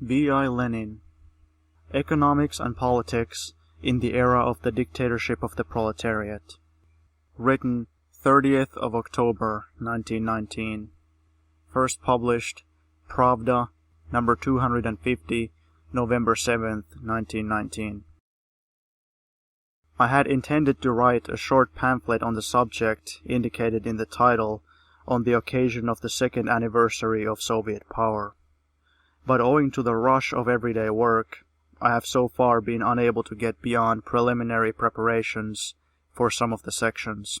V.I. Lenin, Economics and Politics in the Era of the Dictatorship of the Proletariat. Written 30th of October 1919. First published Pravda, number 250, November 7th, 1919. I had intended to write a short pamphlet on the subject indicated in the title on the occasion of the second anniversary of Soviet power. But owing to the rush of everyday work, I have so far been unable to get beyond preliminary preparations for some of the sections.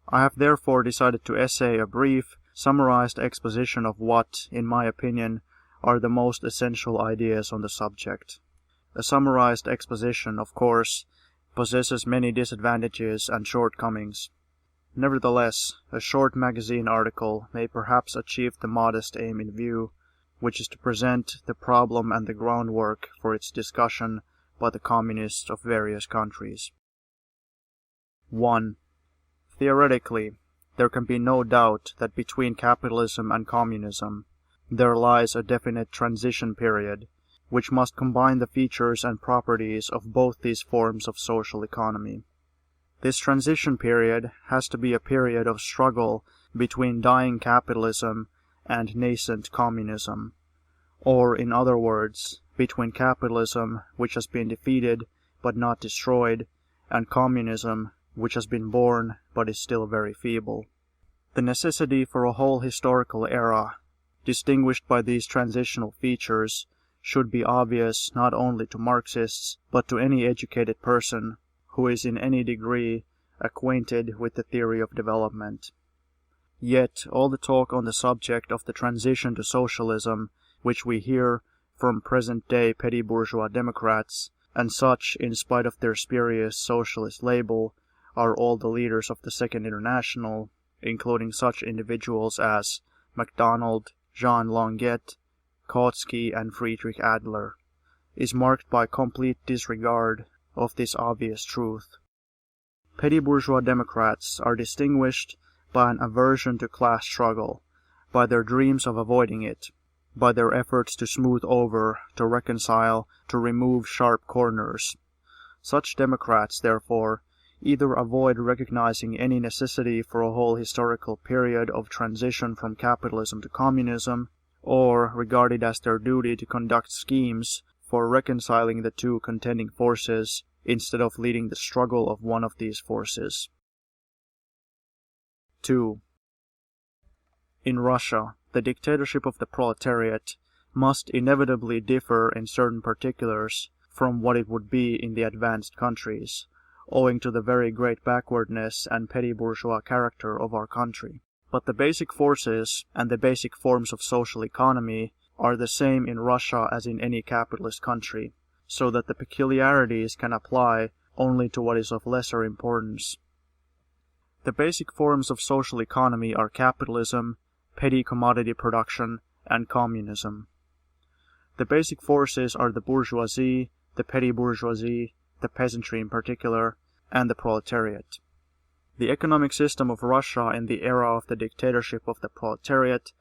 I have therefore decided to essay a brief, summarized exposition of what, in my opinion, are the most essential ideas on the subject. A summarized exposition, of course, possesses many disadvantages and shortcomings. Nevertheless, a short magazine article may perhaps achieve the modest aim in view, which is to present the problem and the groundwork for its discussion by the communists of various countries. 1. Theoretically, there can be no doubt that between capitalism and communism there lies a definite transition period, which must combine the features and properties of both these forms of social economy. This transition period has to be a period of struggle between dying capitalism and nascent communism, or, in other words, between capitalism, which has been defeated but not destroyed, and communism, which has been born but is still very feeble. The necessity for a whole historical era, distinguished by these transitional features, should be obvious not only to Marxists, but to any educated person who is in any degree acquainted with the theory of development. Yet all the talk on the subject of the transition to socialism, which we hear from present-day petty bourgeois Democrats, and such, in spite of their spurious socialist label, are all the leaders of the Second International, including such individuals as MacDonald, Jean Longuet, Kautsky, and Friedrich Adler, is marked by complete disregard of this obvious truth. Petty bourgeois Democrats are distinguished by an aversion to class struggle, by their dreams of avoiding it, by their efforts to smooth over, to reconcile, to remove sharp corners. Such Democrats, therefore, either avoid recognizing any necessity for a whole historical period of transition from capitalism to communism, or regard it as their duty to conduct schemes for reconciling the two contending forces instead of leading the struggle of one of these forces. 2. In Russia, the dictatorship of the proletariat must inevitably differ in certain particulars from what it would be in the advanced countries, owing to the very great backwardness and petty bourgeois character of our country. But the basic forces and the basic forms of social economy are the same in Russia as in any capitalist country, so that the peculiarities can apply only to what is of lesser importance. The basic forms of social economy are capitalism, petty commodity production, and communism. The basic forces are the bourgeoisie, the petty bourgeoisie, the peasantry in particular, and the proletariat. The economic system of Russia in the era of the dictatorship of the proletariat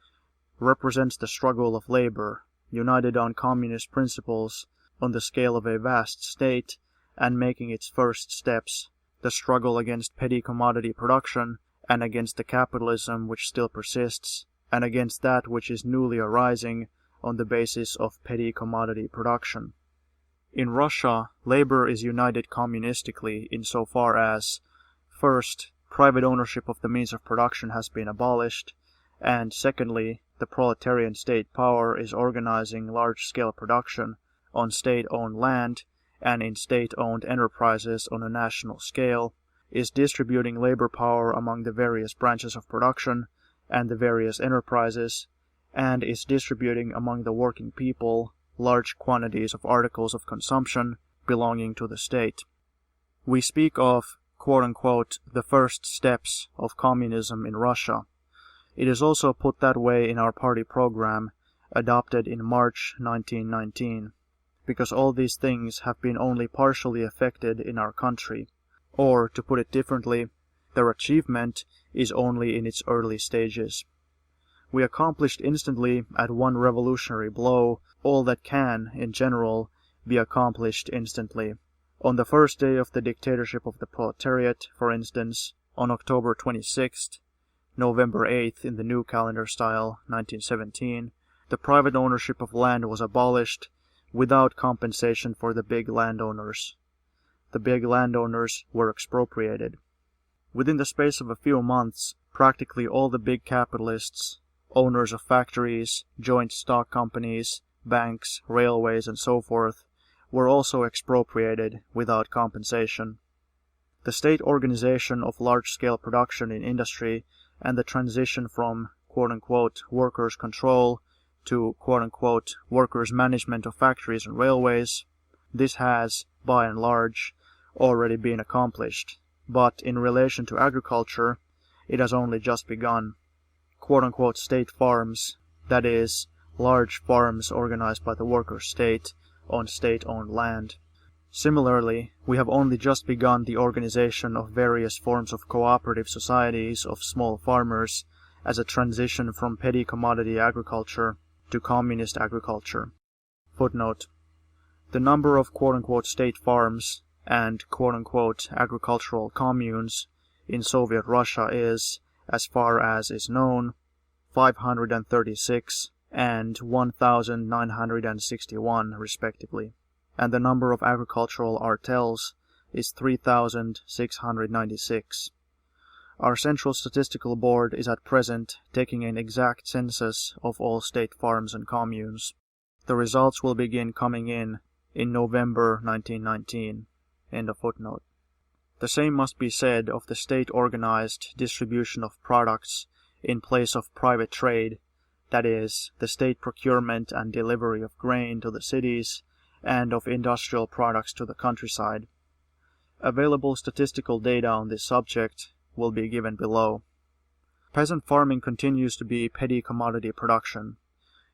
represents the struggle of labor, united on communist principles, on the scale of a vast state, and making its first steps, the struggle against petty commodity production, and against the capitalism which still persists, and against that which is newly arising on the basis of petty commodity production. In Russia, labor is united communistically insofar as, first, private ownership of the means of production has been abolished, and secondly, the proletarian state power is organizing large-scale production on state-owned land and in state-owned enterprises on a national scale, is distributing labor power among the various branches of production and the various enterprises, and is distributing among the working people large quantities of articles of consumption belonging to the state. We speak of, quote-unquote, the first steps of communism in Russia. It is also put that way in our party program, adopted in March 1919, because all these things have been only partially effected in our country, or, to put it differently, their achievement is only in its early stages. We accomplished instantly at one revolutionary blow all that can, in general, be accomplished instantly. On the first day of the dictatorship of the proletariat, for instance, on October 26th, November 8th in the new calendar style, 1917, the private ownership of land was abolished without compensation for the big landowners. The big landowners were expropriated. Within the space of a few months, practically all the big capitalists, owners of factories, joint stock companies, banks, railways, and so forth, were also expropriated without compensation. The state organization of large-scale production in industry and the transition from quote-unquote workers' control to quote-unquote workers' management of factories and railways, this has, by and large, already been accomplished, but in relation to agriculture, it has only just begun. Quote-unquote state farms, that is, large farms organized by the worker state on state-owned land. Similarly, we have only just begun the organization of various forms of cooperative societies of small farmers as a transition from petty commodity agriculture to communist agriculture. Footnote: the number of quote-unquote state farms and quote-unquote agricultural communes in Soviet Russia is, as far as is known, 536 and 1,961 respectively, and the number of agricultural artels is 3,696. Our Central Statistical Board is at present taking an exact census of all state farms and communes. The results will begin coming in November 1919. End of footnote. The same must be said of the state-organized distribution of products in place of private trade, that is, the state procurement and delivery of grain to the cities and of industrial products to the countryside. Available statistical data on this subject will be given below. Peasant farming continues to be petty commodity production.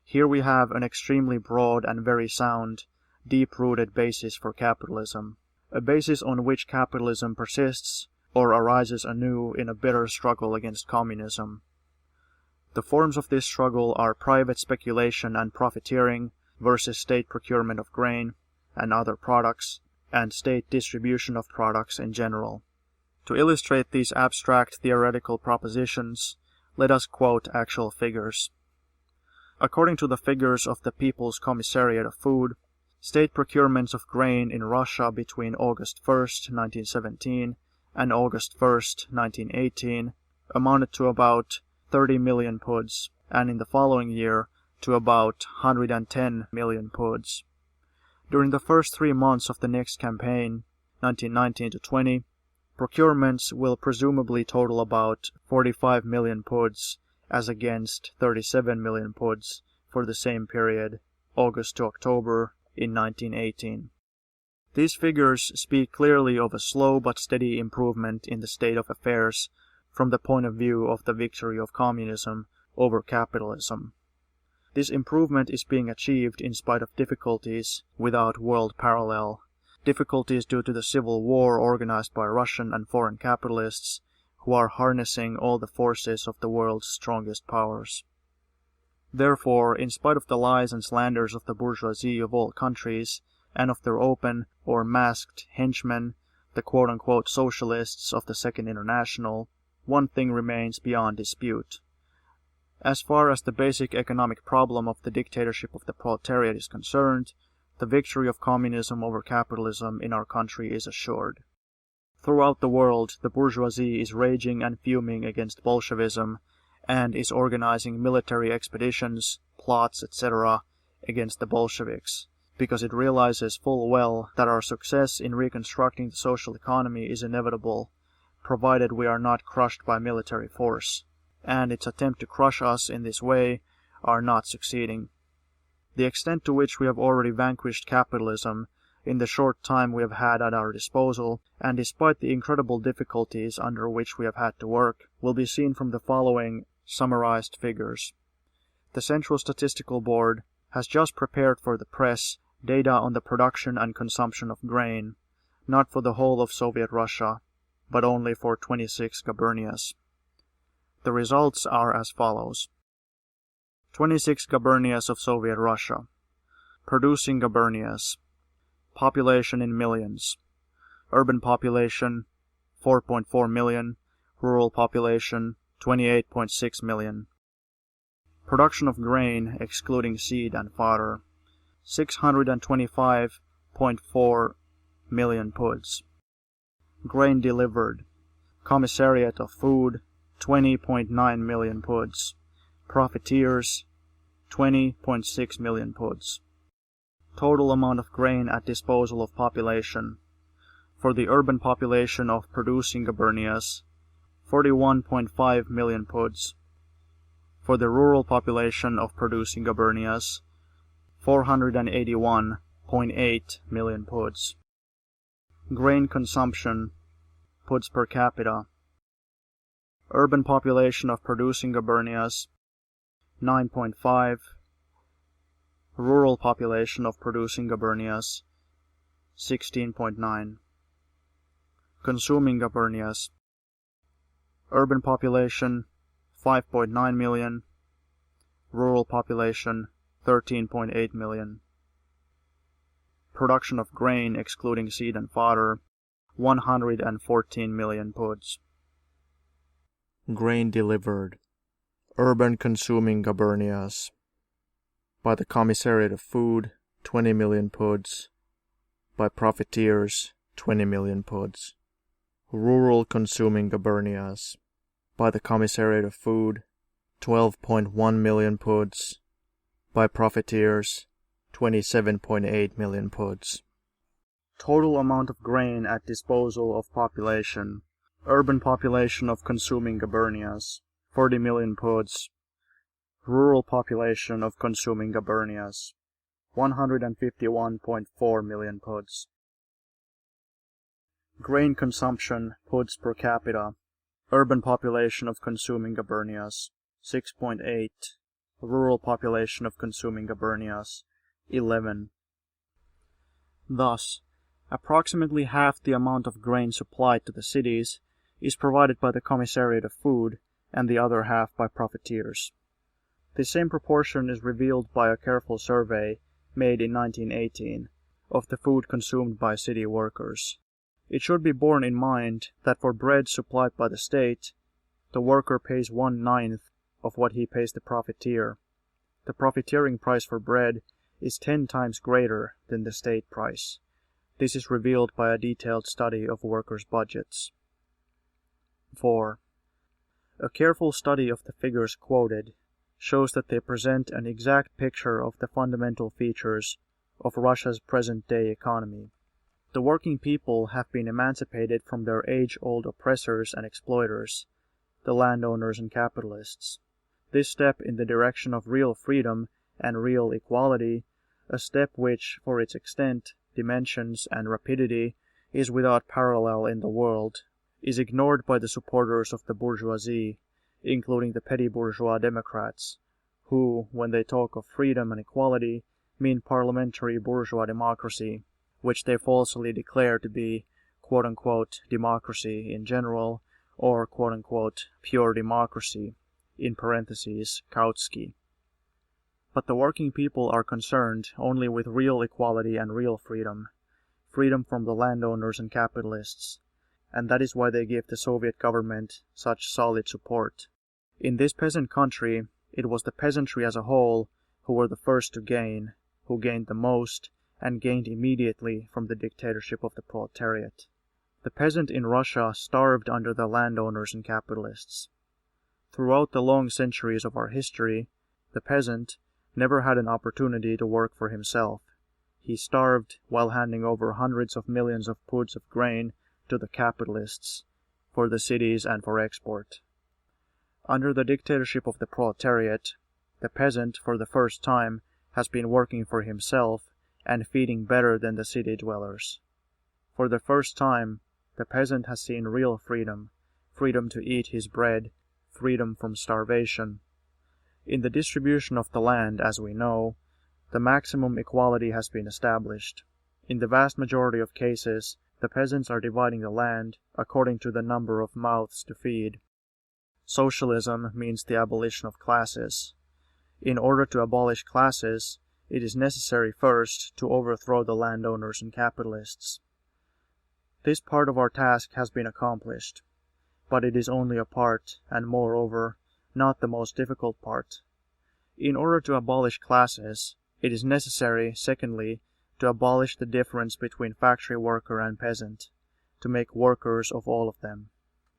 Here we have an extremely broad and very sound, deep-rooted basis for capitalism, a basis on which capitalism persists or arises anew in a bitter struggle against communism. The forms of this struggle are private speculation and profiteering versus state procurement of grain and other products, and state distribution of products in general. To illustrate these abstract theoretical propositions, let us quote actual figures. According to the figures of the People's Commissariat of Food, state procurements of grain in Russia between August 1st, 1917 and August 1st, 1918 amounted to about 30 million puds, and in the following year to about 110 million puds. During the first 3 months of the next campaign, 1919-20, procurements will presumably total about 45 million puds, as against 37 million puds for the same period, August to October, in 1918. These figures speak clearly of a slow but steady improvement in the state of affairs from the point of view of the victory of communism over capitalism. This improvement is being achieved in spite of difficulties without world parallel, difficulties due to the civil war organized by Russian and foreign capitalists who are harnessing all the forces of the world's strongest powers. Therefore, in spite of the lies and slanders of the bourgeoisie of all countries, and of their open or masked henchmen, the quote-unquote socialists of the Second International, one thing remains beyond dispute. As far as the basic economic problem of the dictatorship of the proletariat is concerned, the victory of communism over capitalism in our country is assured. Throughout the world, the bourgeoisie is raging and fuming against Bolshevism, and is organizing military expeditions, plots, etc., against the Bolsheviks, because it realizes full well that our success in reconstructing the social economy is inevitable, provided we are not crushed by military force, and its attempt to crush us in this way are not succeeding. The extent to which we have already vanquished capitalism in the short time we have had at our disposal, and despite the incredible difficulties under which we have had to work, will be seen from the following summarized figures. The Central Statistical Board has just prepared for the press data on the production and consumption of grain, not for the whole of Soviet Russia, but only for 26 gubernias. The results are as follows. 26 gubernias of Soviet Russia. Producing gubernias. Population in millions. Urban population 4.4 million. Rural population 28.6 million. Production of grain, excluding seed and fodder, 625.4 million puds. Grain delivered. Commissariat of Food, 20.9 million puds. Profiteers, 20.6 million puds. Total amount of grain at disposal of population. For the urban population of producing gubernias, 41.5 million puds. For the rural population of producing gubernias, 481.8 million puds. Grain consumption, puds per capita. Urban population of producing gubernias, 9.5. Rural population of producing gubernias, 16.9. Consuming gubernias. Urban population 5.9 million. Rural population 13.8 million. Production of grain excluding seed and fodder 114 million puds. Grain delivered. Urban consuming gubernias. By the Commissariat of Food 20 million puds. By profiteers 20 million puds. Rural consuming gubernias. By the Commissariat of Food 12.1 million puds. By profiteers 27.8 million puds. Total amount of grain at disposal of population. Urban population of consuming gubernias 40 million puds. Rural population of consuming gubernias 151.4 million puds. Grain consumption, puds per capita. Urban population of consuming gubernias 6.8. Rural population of consuming gubernias 11. Thus, approximately half the amount of grain supplied to the cities is provided by the Commissariat of Food and the other half by profiteers. The same proportion is revealed by a careful survey made in 1918 of the food consumed by city workers. It should be borne in mind that for bread supplied by the state, the worker pays 1/9 of what he pays the profiteer. The profiteering price for bread is 10 times greater than the state price. This is revealed by a detailed study of workers' budgets. 4. A careful study of the figures quoted shows that they present an exact picture of the fundamental features of Russia's present-day economy. The working people have been emancipated from their age-old oppressors and exploiters, the landowners and capitalists. This step in the direction of real freedom and real equality, a step which, for its extent, dimensions, and rapidity, is without parallel in the world, is ignored by the supporters of the bourgeoisie, including the petty bourgeois Democrats, who, when they talk of freedom and equality, mean parliamentary bourgeois democracy, which they falsely declare to be quote-unquote democracy in general, or quote-unquote pure democracy, in parentheses, Kautsky. But the working people are concerned only with real equality and real freedom, freedom from the landowners and capitalists, and that is why they give the Soviet government such solid support. In this peasant country, it was the peasantry as a whole who were the first to gain, who gained the most, and gained immediately from the dictatorship of the proletariat. The peasant in Russia starved under the landowners and capitalists. Throughout the long centuries of our history, the peasant never had an opportunity to work for himself. He starved while handing over hundreds of millions of puds of grain to the capitalists, for the cities and for export. Under the dictatorship of the proletariat, the peasant, for the first time, has been working for himself and feeding better than the city dwellers. For the first time, the peasant has seen real freedom, freedom to eat his bread, freedom from starvation. In the distribution of the land, as we know, the maximum equality has been established. In the vast majority of cases, the peasants are dividing the land according to the number of mouths to feed. Socialism means the abolition of classes. In order to abolish classes, it is necessary first to overthrow the landowners and capitalists. This part of our task has been accomplished, but it is only a part, and moreover, not the most difficult part. In order to abolish classes, it is necessary, secondly, to abolish the difference between factory worker and peasant, to make workers of all of them.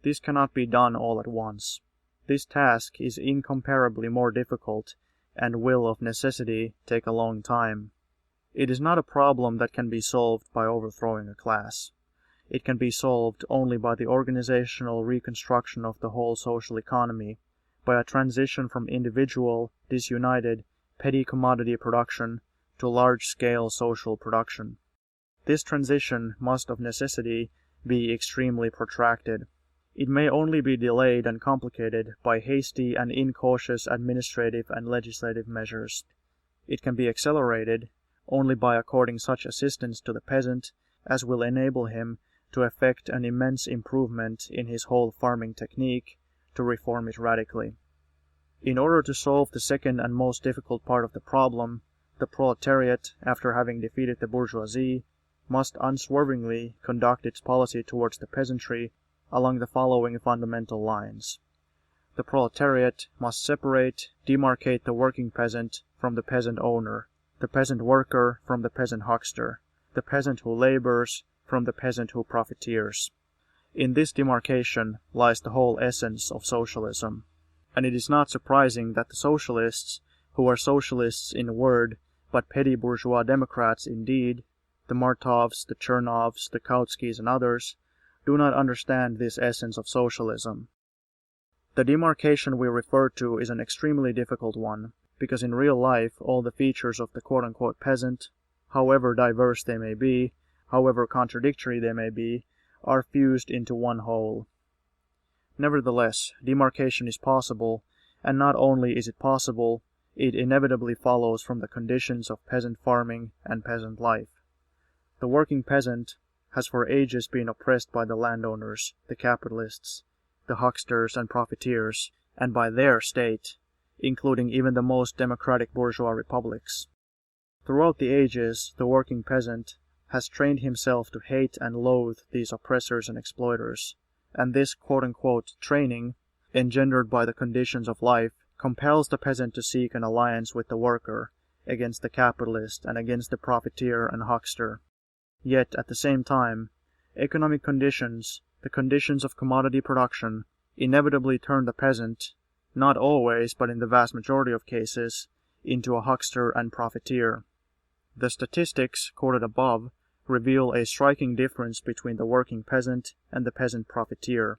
This cannot be done all at once. This task is incomparably more difficult and will of necessity take a long time. It is not a problem that can be solved by overthrowing a class. It can be solved only by the organizational reconstruction of the whole social economy, by a transition from individual, disunited, petty commodity production to large-scale social production. This transition must of necessity be extremely protracted. It may only be delayed and complicated by hasty and incautious administrative and legislative measures. It can be accelerated only by according such assistance to the peasant as will enable him to effect an immense improvement in his whole farming technique, to reform it radically. In order to solve the second and most difficult part of the problem, the proletariat, after having defeated the bourgeoisie, must unswervingly conduct its policy towards the peasantry along the following fundamental lines. The proletariat must separate, demarcate the working peasant from the peasant owner, the peasant worker from the peasant huckster, the peasant who labors from the peasant who profiteers. In this demarcation lies the whole essence of socialism, and it is not surprising that the socialists, who are socialists in word, but petty bourgeois democrats in deed, the Martovs, the Chernovs, the Kautskys, and others, do not understand this essence of socialism. The demarcation we refer to is an extremely difficult one, because in real life all the features of the quote-unquote peasant, however diverse they may be, however contradictory they may be, are fused into one whole. Nevertheless, demarcation is possible, and not only is it possible, it inevitably follows from the conditions of peasant farming and peasant life. The working peasant has for ages been oppressed by the landowners, the capitalists, the hucksters and profiteers, and by their state, including even the most democratic bourgeois republics. Throughout the ages, the working peasant has trained himself to hate and loathe these oppressors and exploiters, and this quote-unquote training, engendered by the conditions of life, compels the peasant to seek an alliance with the worker, against the capitalist and against the profiteer and huckster. Yet, at the same time, economic conditions, the conditions of commodity production, inevitably turn the peasant, not always but in the vast majority of cases, into a huckster and profiteer. The statistics quoted above reveal a striking difference between the working peasant and the peasant profiteer.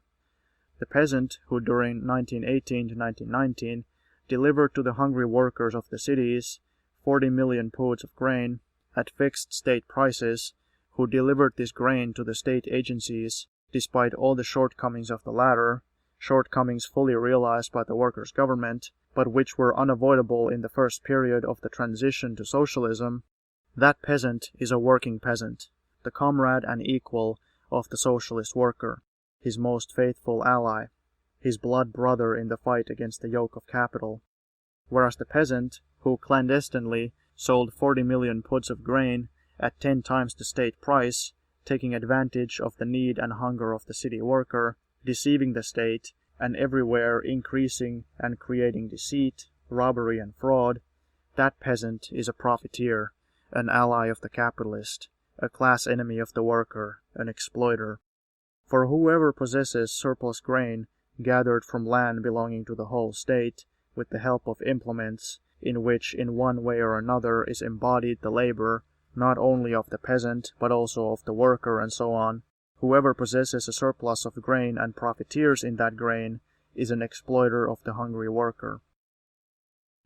The peasant, who during 1918 to 1919 delivered to the hungry workers of the cities 40 million poods of grain at fixed state prices, who delivered this grain to the state agencies despite all the shortcomings of the latter, shortcomings fully realized by the workers' government, but which were unavoidable in the first period of the transition to socialism, that peasant is a working peasant, the comrade and equal of the socialist worker, his most faithful ally, his blood brother in the fight against the yoke of capital. Whereas the peasant, who clandestinely sold 40 million poods of grain at 10 times the state price, taking advantage of the need and hunger of the city worker, deceiving the state, and everywhere increasing and creating deceit, robbery, and fraud, that peasant is a profiteer, an ally of the capitalist, a class enemy of the worker, an exploiter. For whoever possesses surplus grain gathered from land belonging to the whole state, with the help of implements, in which in one way or another is embodied the labor, not only of the peasant, but also of the worker, and so on, whoever possesses a surplus of grain and profiteers in that grain is an exploiter of the hungry worker.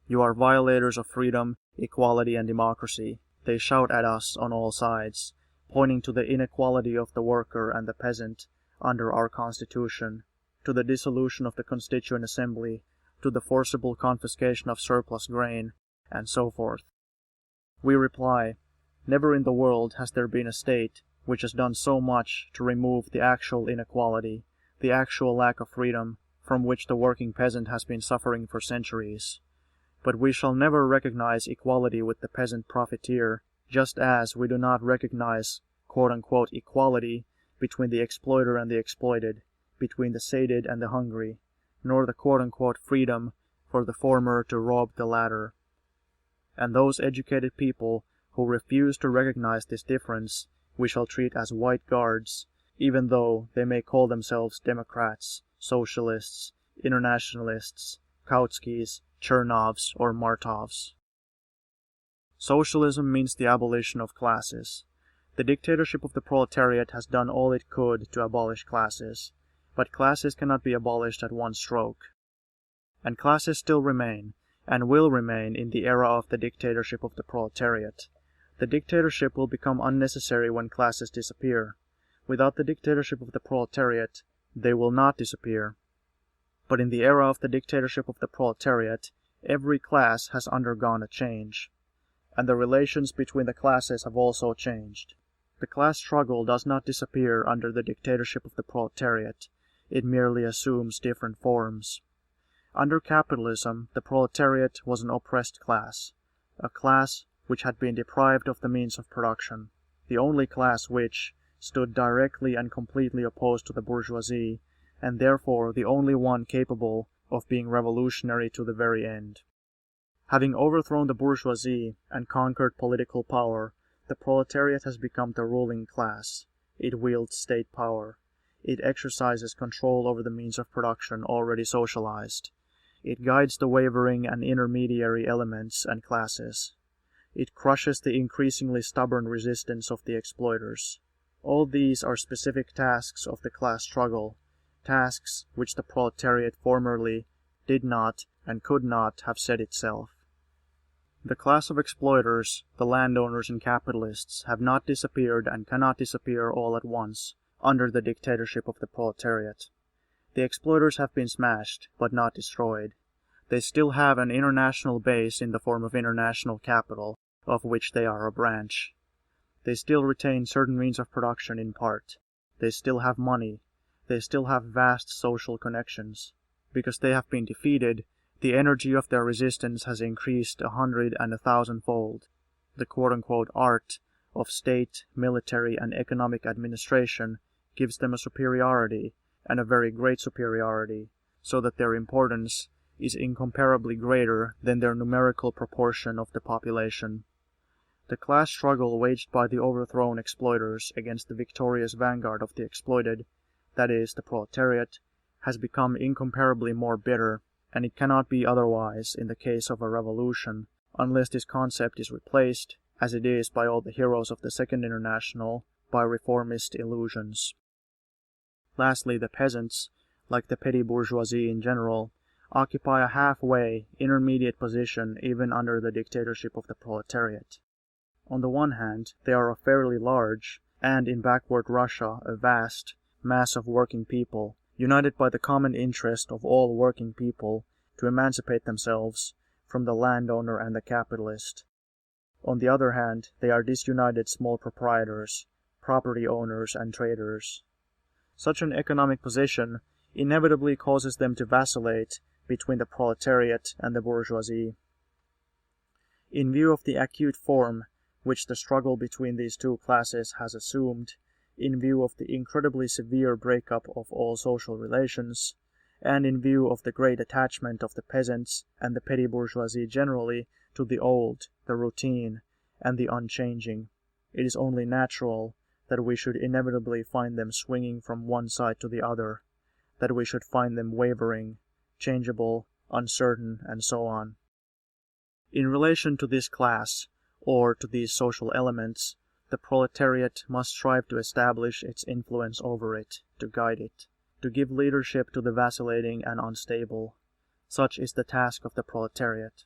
You are violators of freedom, equality, and democracy, they shout at us on all sides, pointing to the inequality of the worker and the peasant under our Constitution, to the dissolution of the Constituent Assembly, to the forcible confiscation of surplus grain, and so forth. We reply, never in the world has there been a state which has done so much to remove the actual inequality, the actual lack of freedom, from which the working peasant has been suffering for centuries. But we shall never recognize equality with the peasant profiteer, just as we do not recognize quote-unquote equality between the exploiter and the exploited, between the sated and the hungry, nor the quote-unquote freedom for the former to rob the latter. And those educated people who refuse to recognize this difference we shall treat as white guards, even though they may call themselves Democrats, Socialists, Internationalists, Kautskys, Chernovs, or Martovs. Socialism means the abolition of classes. The dictatorship of the proletariat has done all it could to abolish classes, but classes cannot be abolished at one stroke. And classes still remain, and will remain in the era of the dictatorship of the proletariat. The dictatorship will become unnecessary when classes disappear. Without the dictatorship of the proletariat, they will not disappear. But in the era of the dictatorship of the proletariat, every class has undergone a change, and the relations between the classes have also changed. The class struggle does not disappear under the dictatorship of the proletariat, it merely assumes different forms. Under capitalism, the proletariat was an oppressed class, a class which had been deprived of the means of production, the only class which stood directly and completely opposed to the bourgeoisie, and therefore the only one capable of being revolutionary to the very end. Having overthrown the bourgeoisie and conquered political power, the proletariat has become the ruling class. It wields state power. It exercises control over the means of production already socialized. It guides the wavering and intermediary elements and classes. It crushes the increasingly stubborn resistance of the exploiters. All these are specific tasks of the class struggle, tasks which the proletariat formerly did not and could not have set itself. The class of exploiters, the landowners and capitalists, have not disappeared and cannot disappear all at once under the dictatorship of the proletariat. The exploiters have been smashed, but not destroyed. They still have an international base in the form of international capital, of which they are a branch. They still retain certain means of production in part. They still have money. They still have vast social connections. Because they have been defeated, the energy of their resistance has increased 100 and 1,000-fold. The quote-unquote art of state, military, and economic administration gives them a superiority, and a very great superiority, so that their importance is incomparably greater than their numerical proportion of the population. The class struggle waged by the overthrown exploiters against the victorious vanguard of the exploited, that is, the proletariat, has become incomparably more bitter, and it cannot be otherwise in the case of a revolution, unless this concept is replaced, as it is by all the heroes of the Second International, by reformist illusions. Lastly, the peasants, like the petty bourgeoisie in general, occupy a halfway, intermediate position even under the dictatorship of the proletariat. On the one hand, they are a fairly large, and in backward Russia a vast, mass of working people, united by the common interest of all working people to emancipate themselves from the landowner and the capitalist. On the other hand, they are disunited small proprietors, property owners, and traders. Such an economic position inevitably causes them to vacillate between the proletariat and the bourgeoisie. In view of the acute form which the struggle between these two classes has assumed, in view of the incredibly severe breakup of all social relations, and in view of the great attachment of the peasants and the petty bourgeoisie generally to the old, the routine, and the unchanging, it is only natural that we should inevitably find them swinging from one side to the other, that we should find them wavering, changeable, uncertain, and so on. In relation to this class, or to these social elements, the proletariat must strive to establish its influence over it, to guide it, to give leadership to the vacillating and unstable. Such is the task of the proletariat.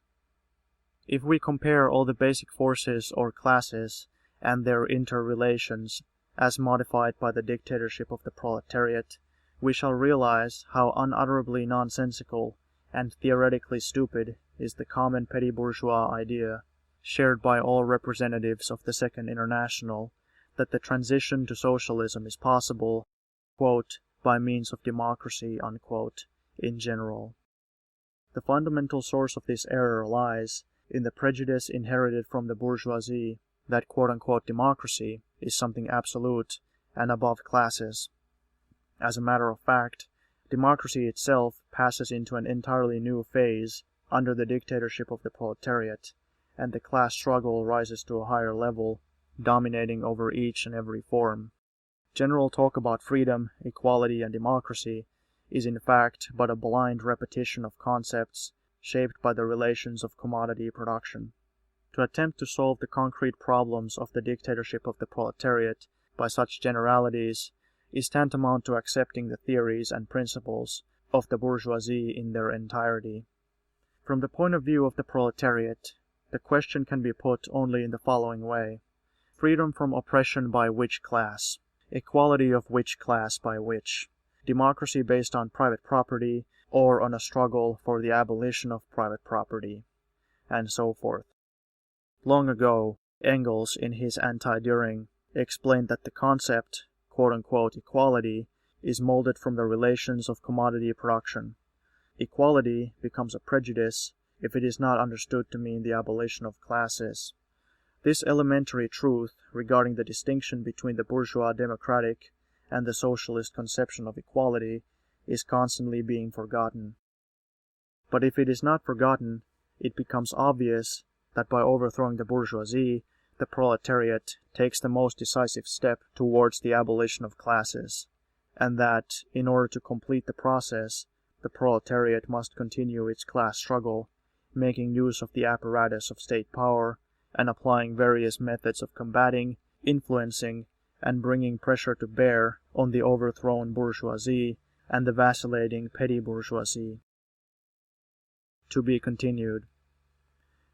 If we compare all the basic forces or classes and their interrelations as modified by the dictatorship of the proletariat, we shall realize how unutterably nonsensical and theoretically stupid is the common petty bourgeois idea, shared by all representatives of the Second International, that the transition to socialism is possible, quote, by means of democracy, unquote, in general. The fundamental source of this error lies in the prejudice inherited from the bourgeoisie that quote-unquote democracy is something absolute and above classes. As a matter of fact, democracy itself passes into an entirely new phase under the dictatorship of the proletariat, and the class struggle rises to a higher level, dominating over each and every form. General talk about freedom, equality, and democracy is in fact but a blind repetition of concepts shaped by the relations of commodity production. To attempt to solve the concrete problems of the dictatorship of the proletariat by such generalities is tantamount to accepting the theories and principles of the bourgeoisie in their entirety. From the point of view of the proletariat, the question can be put only in the following way: freedom from oppression by which class? Equality of which class by which? Democracy based on private property or on a struggle for the abolition of private property? And so forth. Long ago, Engels, in his Anti-Düring, explained that the concept, quote-unquote, equality, is molded from the relations of commodity production. Equality becomes a prejudice if it is not understood to mean the abolition of classes. This elementary truth regarding the distinction between the bourgeois democratic and the socialist conception of equality is constantly being forgotten. But if it is not forgotten, it becomes obvious that by overthrowing the bourgeoisie, the proletariat takes the most decisive step towards the abolition of classes, and that, in order to complete the process, the proletariat must continue its class struggle, making use of the apparatus of state power and applying various methods of combating, influencing, and bringing pressure to bear on the overthrown bourgeoisie and the vacillating petty bourgeoisie. To be continued.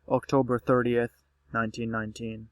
October 30th, 1919.